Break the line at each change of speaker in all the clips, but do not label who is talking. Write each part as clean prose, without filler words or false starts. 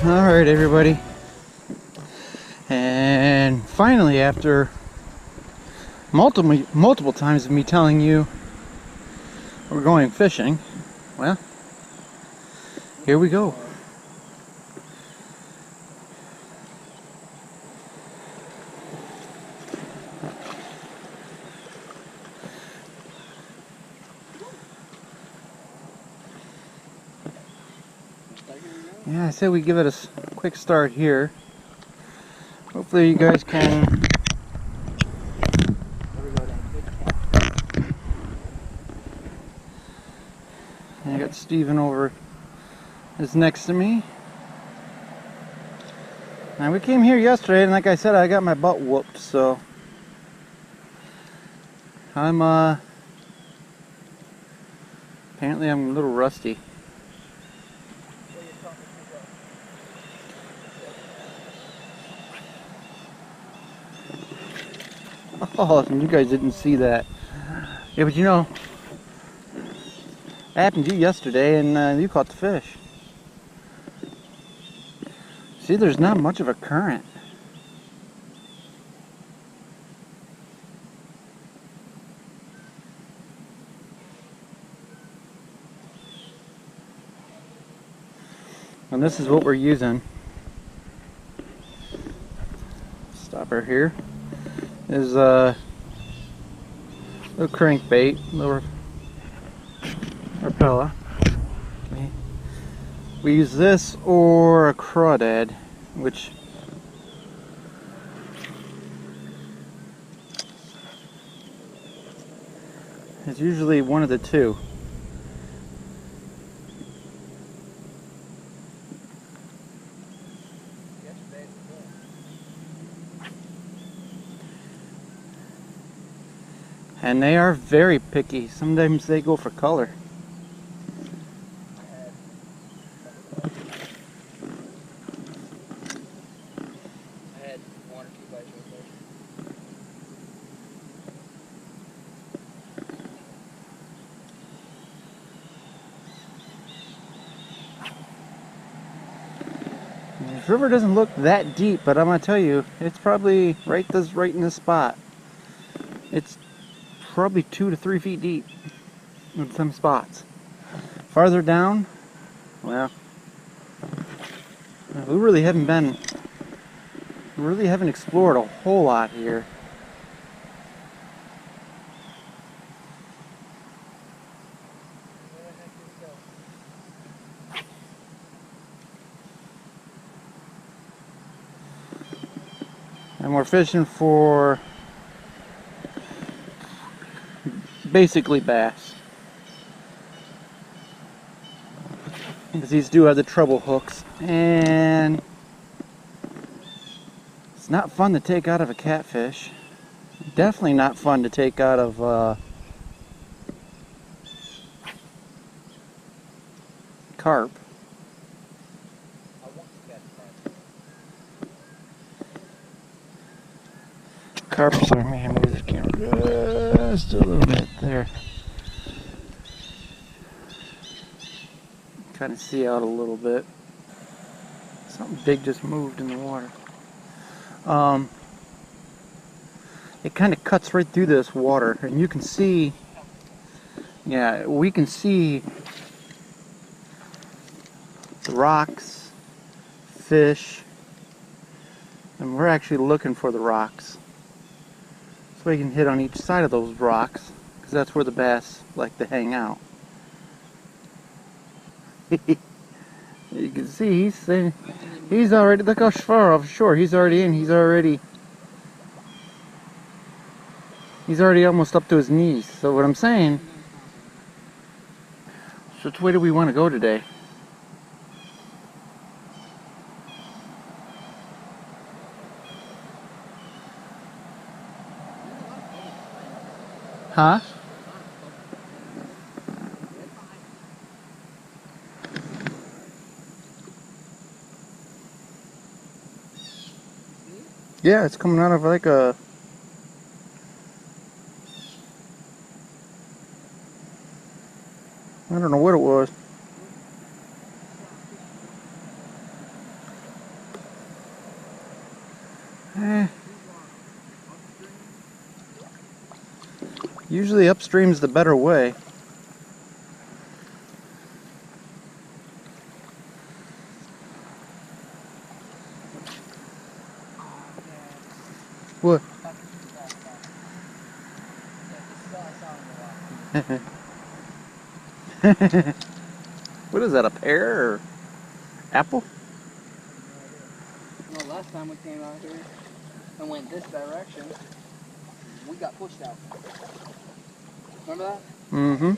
Alright everybody, and finally, after multiple times of me telling you we're going fishing, well, here we go. Yeah, I said we give it a quick start here. Hopefully you guys can. I got Steven over is next to me. Now we came here yesterday, and like I said, I got my butt whooped, so I'm apparently I'm a little rusty. Oh, you guys didn't see that. Yeah, but you know, it happened to you yesterday, and you caught the fish. See, there's not much of a current. And this is what we're using. Stopper here is a little crankbait, little Rapala. Okay. We use this or a crawdad, which is usually one of the two. And they are very picky. Sometimes they go for color.
I had one or two bites right there.
This river doesn't look that deep, but I'm gonna tell you, it's probably right in this spot. It's probably 2 to 3 feet deep in some spots. Farther down, well, we really haven't explored a whole lot here. And we're fishing for basically bass, because these do have the treble hooks, and it's not fun to take out of a catfish. Definitely not fun to take out of carp.
I want to catch carp.
Carp, sorry, man, move this camera just a little bit there. Kind of see out a little bit. Something big just moved in the water. It kind of cuts right through this water, and you can see, yeah, we can see the rocks, fish, and we're actually looking for the rocks. So we can hit on each side of those rocks, because that's where the bass like to hang out. You can see he's already, look how far offshore he's already in. He's already almost up to his knees. So what I'm saying, so which way do we want to go today? Huh? Yeah, it's coming out of like a... I don't know what it was. Eh. Usually upstream's the better way. What? What is that, a pear or apple?
No, last time we came out here and went this direction, we got pushed out. Remember that?
Mm-hmm.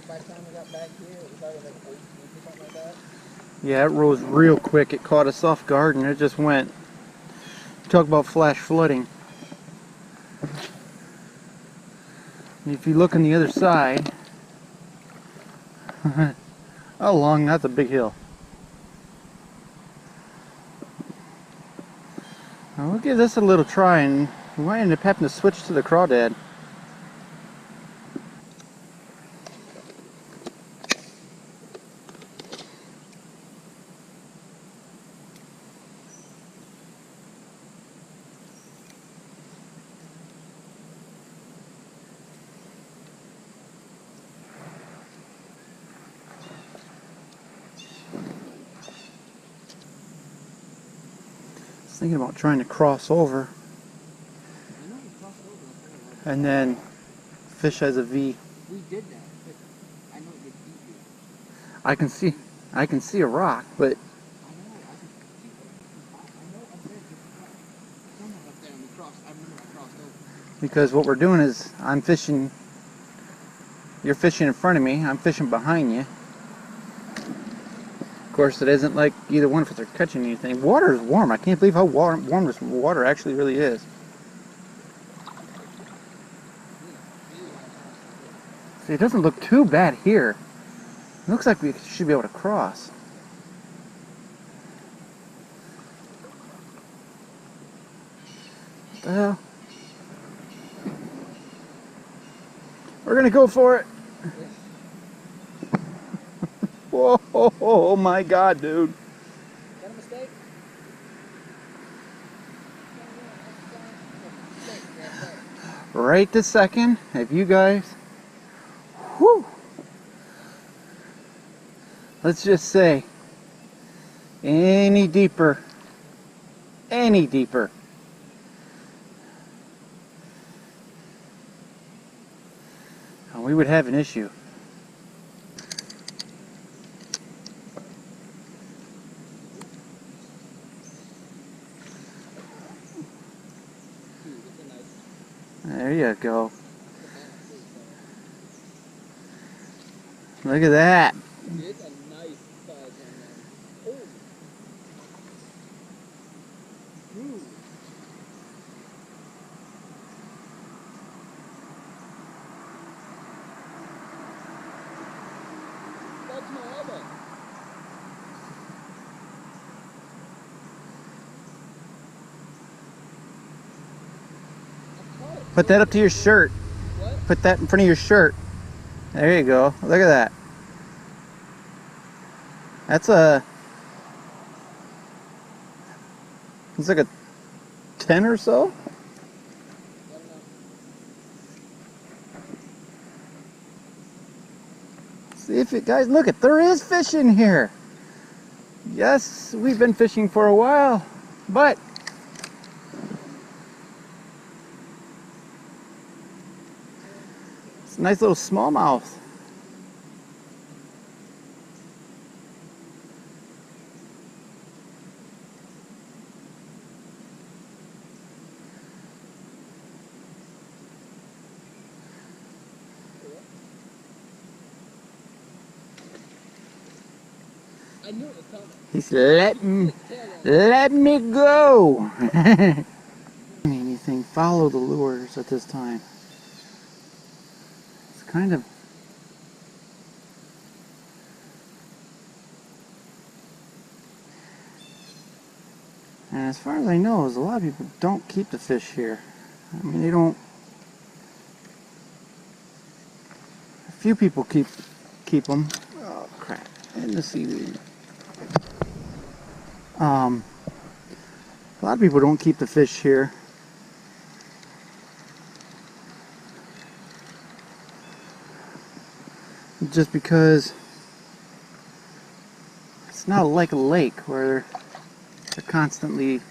By the time we got back here, it was already like 8 feet or something like that.
Yeah, it rose real quick. It caught us off guard and it just went. Talk about flash flooding. If you look on the other side, how long? That's a big hill. Now we'll give this a little try, and we might end up having to switch to the crawdad. Thinking about trying to cross over and then fish as a V.
We did that, but I know it gets deep here.
I can see a rock, but
I know, I up there, somewhere up there, and we crossed. I remember I crossed over.
because what we're doing is I'm fishing, you're fishing in front of me, I'm fishing behind you. Of course, it isn't like either one of us are catching anything. Water is warm. I can't believe how warm this water actually really is. See, it doesn't look too bad here. It looks like we should be able to cross. What the hell? We're gonna go for it. Whoa, oh my God, dude.
Is that a mistake?
Right this second, if you guys, whew, let's just say, any deeper, we would have an issue. There you go. Look at that.
It's a nice size one, man. Oh. Ooh. That's my elbow.
Put that up to your shirt.
What?
Put that in front of your shirt. There you go. Look at that. That's a... It's like a 10 or so. See if it, guys, look it, there is fish in here. Yes, we've been fishing for a while, but it's a nice little smallmouth.
I knew it was coming.
He said, let me go. Anything, follow the lures at this time. It's kind of... And as far as I know, is a lot of people don't keep the fish here. I mean, they don't... A few people keep them. Oh, crap. and the seaweed. A lot of people don't keep the fish here. Just because it's not like a lake where they're constantly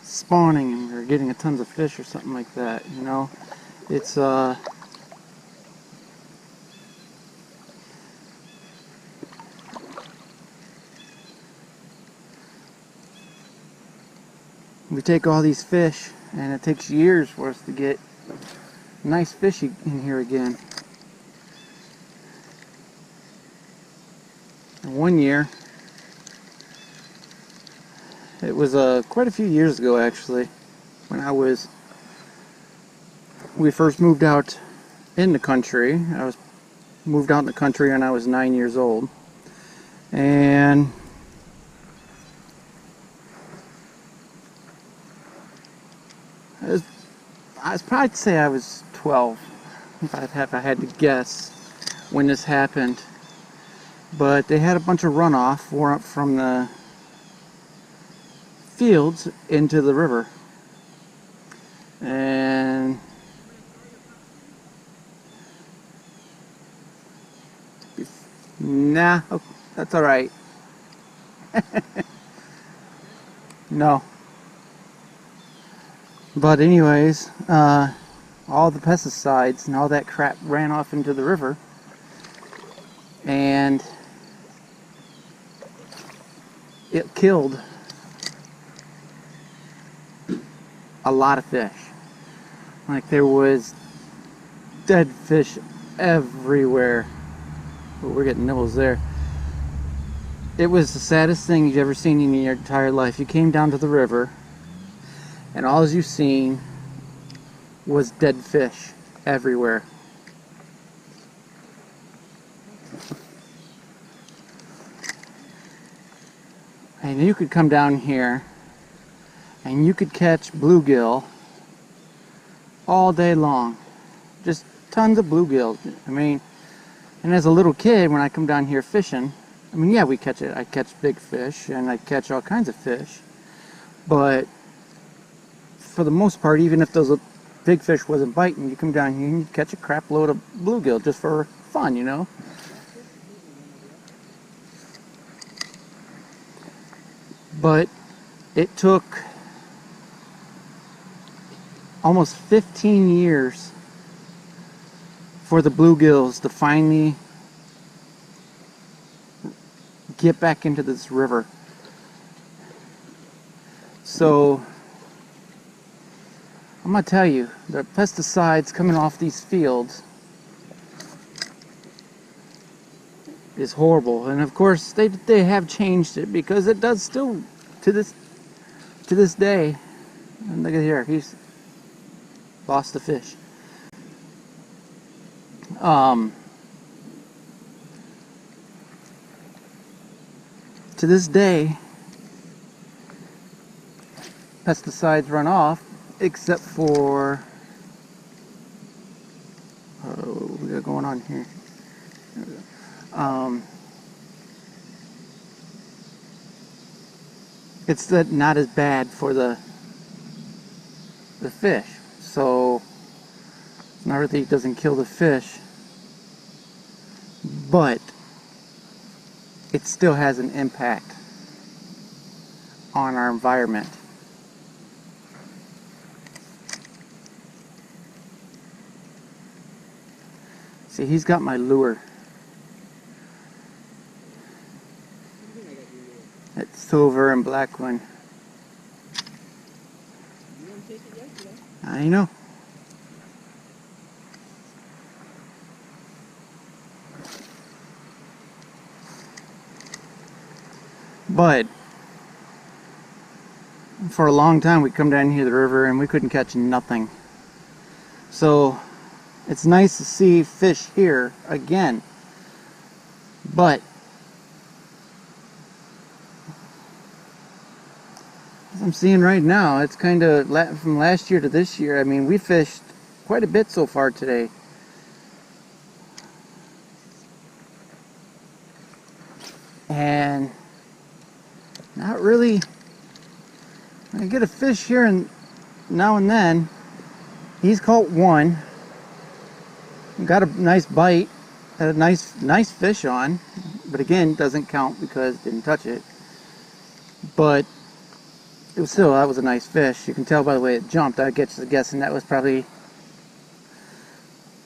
spawning and they're getting a tons of fish or something like that, you know. It's we take all these fish and it takes years for us to get nice fish in here again. And one year, it was quite a few years ago actually, when we first moved out in the country. I was moved out in the country when I was 9 years old, and I was probably say I was 12 if I had to guess when this happened. But they had a bunch of runoff from the fields into the river, and nah, oh, that's all right. No. But anyways, all the pesticides and all that crap ran off into the river, and it killed a lot of fish. Like, there was dead fish everywhere. Oh, we're getting nibbles there. It was the saddest thing you've ever seen in your entire life. You came down to the river and all you seen was dead fish everywhere. And you could come down here and you could catch bluegill all day long. Just tons of bluegill. I mean, and as a little kid, when I come down here fishing, I mean, yeah, we catch it. I catch big fish and I catch all kinds of fish. But for the most part, even if those big fish wasn't biting, you come down here and you catch a crap load of bluegill just for fun, you know? But it took almost 15 years for the bluegills to finally get back into this river. So I'm gonna tell you, the pesticides coming off these fields is horrible. And of course they have changed it, because it does still to this day. And look at here, he's lost the fish. To this day, pesticides run off, except for, what we got going on here? It's not as bad for the fish, so it's not really, it doesn't kill the fish, but it still has an impact on our environment. See, he's got my lure. That silver and black one. I know. But for a long time we come down here to the river and we couldn't catch nothing. So it's nice to see fish here again. But as I'm seeing right now, it's kind of from last year to this year. I mean, we fished quite a bit so far today. and not really. I get a fish here and now and then. He's caught one. Got a nice bite. Had a nice fish on, but again, doesn't count because didn't touch it. But it was still, that was a nice fish. You can tell by the way it jumped. I get to guessing that was probably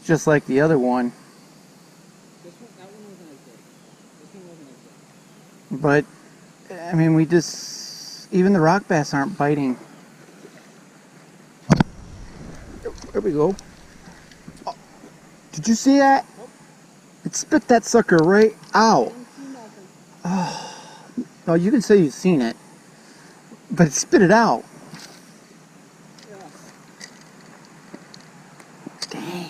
just like the other one.
That one wasn't as big. This one wasn't as big.
But I mean, we just, even the rock bass aren't biting. There we go. Oh, did you see that?
Nope.
It spit that sucker right out.
Didn't see nothing.
Oh, you can say you've seen it, but it spit it out.
Yeah.
Dang.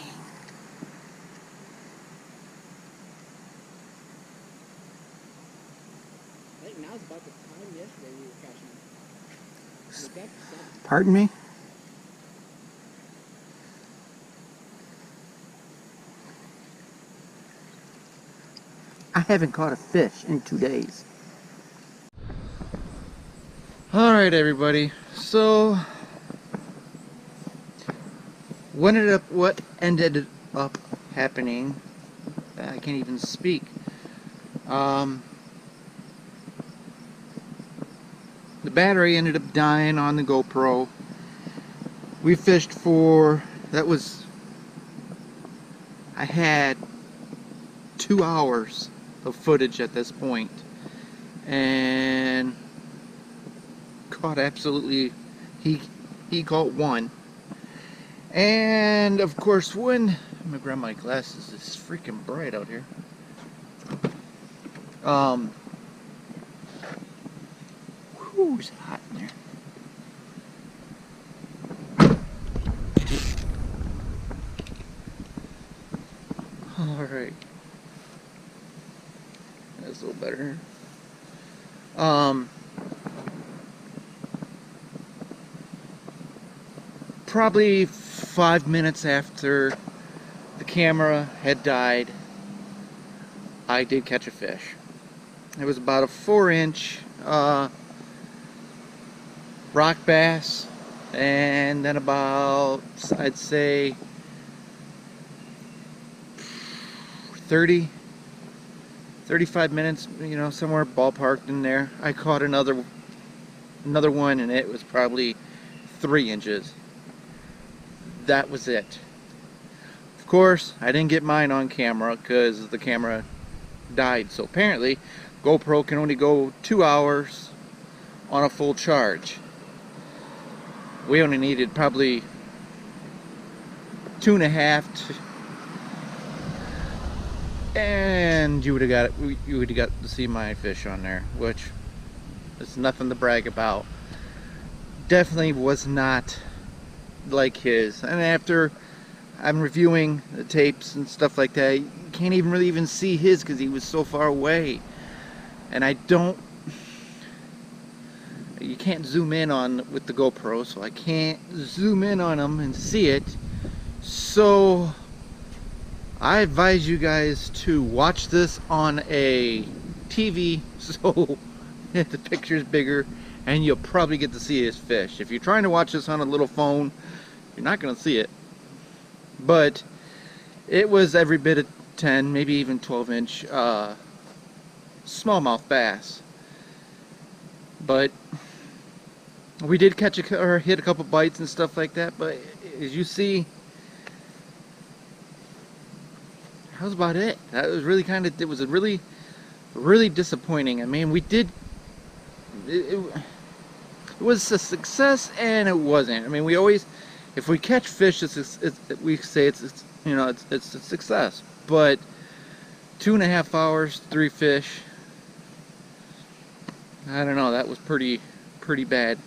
I think now's about the time yesterday we were catching them. Was that the
Pardon me? I haven't caught a fish in 2 days. Alright everybody, so what ended up happening, I can't even speak. The battery ended up dying on the GoPro. We fished for, I had 2 hours of footage at this point, and caught absolutely, he caught one. And of course, when I'm gonna grab my glasses, it's freaking bright out here. Whew, it's hot in there. Alright. That's a little better. Probably 5 minutes after the camera had died, I did catch a fish. It was about a 4-inch rock bass, and then about, I'd say, 35 minutes, you know, somewhere ballparked in there, I caught another one, and it was probably 3 inches. That was it. Of course, I didn't get mine on camera because the camera died. So apparently, GoPro can only go 2 hours on a full charge. We only needed probably 2.5 and you would have got to see my fish on there, which is nothing to brag about. Definitely was not like his. And after I'm reviewing the tapes and stuff like that, you can't even really even see his because he was so far away. And you can't zoom in on with the GoPro, so I can't zoom in on him and see it. So I advise you guys to watch this on a TV so the picture's bigger and you'll probably get to see his fish. If you're trying to watch this on a little phone, you're not going to see it. But it was every bit of 10, maybe even 12-inch smallmouth bass. But we did catch or hit a couple bites and stuff like that, but as you see, that was about it. That was really it was a really disappointing. I mean, we did, it was a success and it wasn't. I mean, we always, if we catch fish, we say it's you know, it's a success. But 2.5 hours, 3 fish, I don't know, that was pretty bad.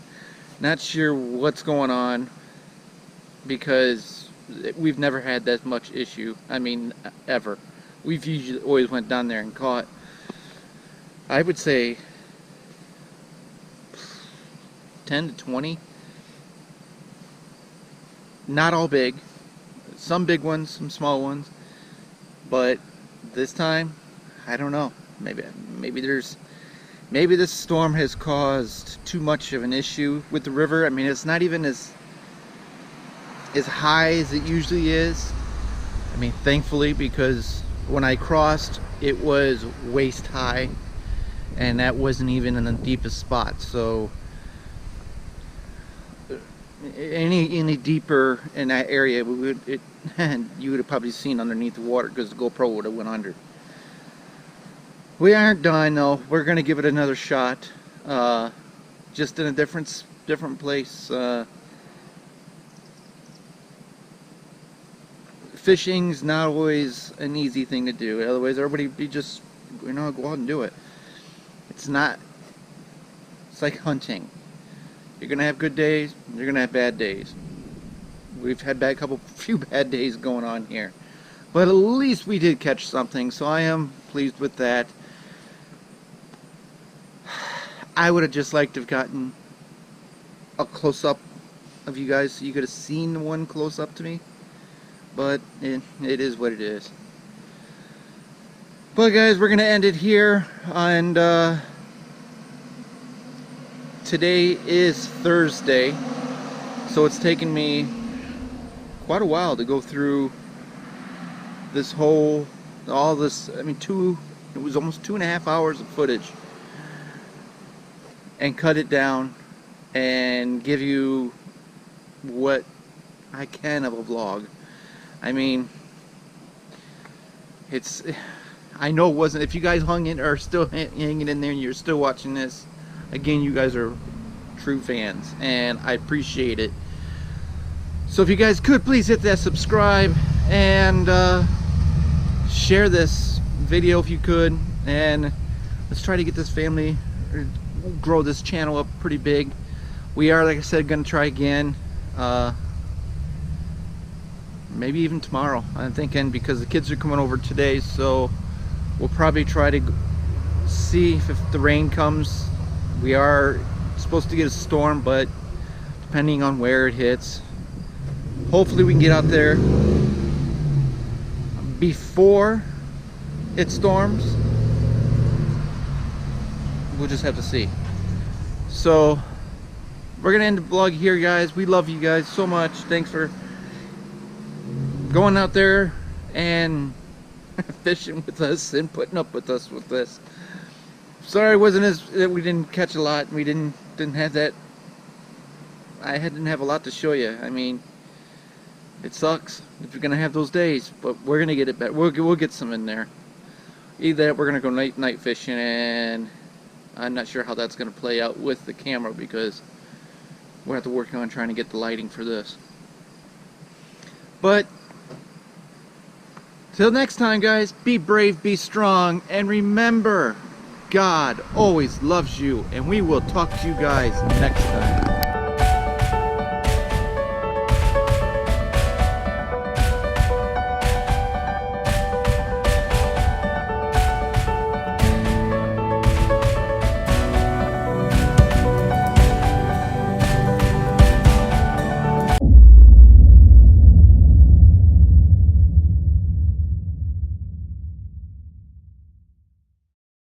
Not sure what's going on, because we've never had that much issue. I mean, ever. We've usually always went down there and caught, I would say, 10 to 20. Not all big. Some big ones, some small ones. But this time, I don't know. maybe this storm has caused too much of an issue with the river. I mean, it's not even as high as it usually is. I mean, thankfully, because when I crossed, it was waist high, and that wasn't even in the deepest spot. So any deeper in that area, you would have probably seen underneath the water, because the GoPro would have went under. We aren't done though. We're gonna give it another shot, just in a different place. Fishing's not always an easy thing to do. Otherwise, everybody be just, go out and do it. It's not. It's like hunting. You're gonna have good days. You're gonna have bad days. We've had few bad days going on here, but at least we did catch something. So I am pleased with that. I would have just liked to have gotten a close-up of you guys, so you could have seen the one close up to me. But it is what it is. But guys, we're gonna end it here. And today is Thursday, so it's taken me quite a while to go through this all this. I mean, it was almost 2.5 hours of footage, and cut it down and give you what I can of a vlog. I mean, I know it wasn't, if you guys are still hanging in there and you're still watching this, again, you guys are true fans, and I appreciate it. So if you guys could please hit that subscribe and share this video if you could, and let's try to get this family, or grow this channel up pretty big. We are, like I said, gonna try again, maybe even tomorrow, I'm thinking, because the kids are coming over today. So we'll probably try to see if the rain comes. We are supposed to get a storm, but depending on where it hits, hopefully we can get out there before it storms. We'll just have to see. So we're gonna end the vlog here, guys. We love you guys so much. Thanks for going out there and fishing with us and putting up with us with this. Sorry we didn't catch a lot. We didn't have that. I didn't have a lot to show you. I mean, it sucks if you're gonna have those days, but we're gonna get it back. We'll get some in there. Either that, we're gonna go night fishing, and I'm not sure how that's gonna play out with the camera, because we'll have to work on trying to get the lighting for this. But till next time, guys, be brave, be strong, and remember, God always loves you, and we will talk to you guys next time.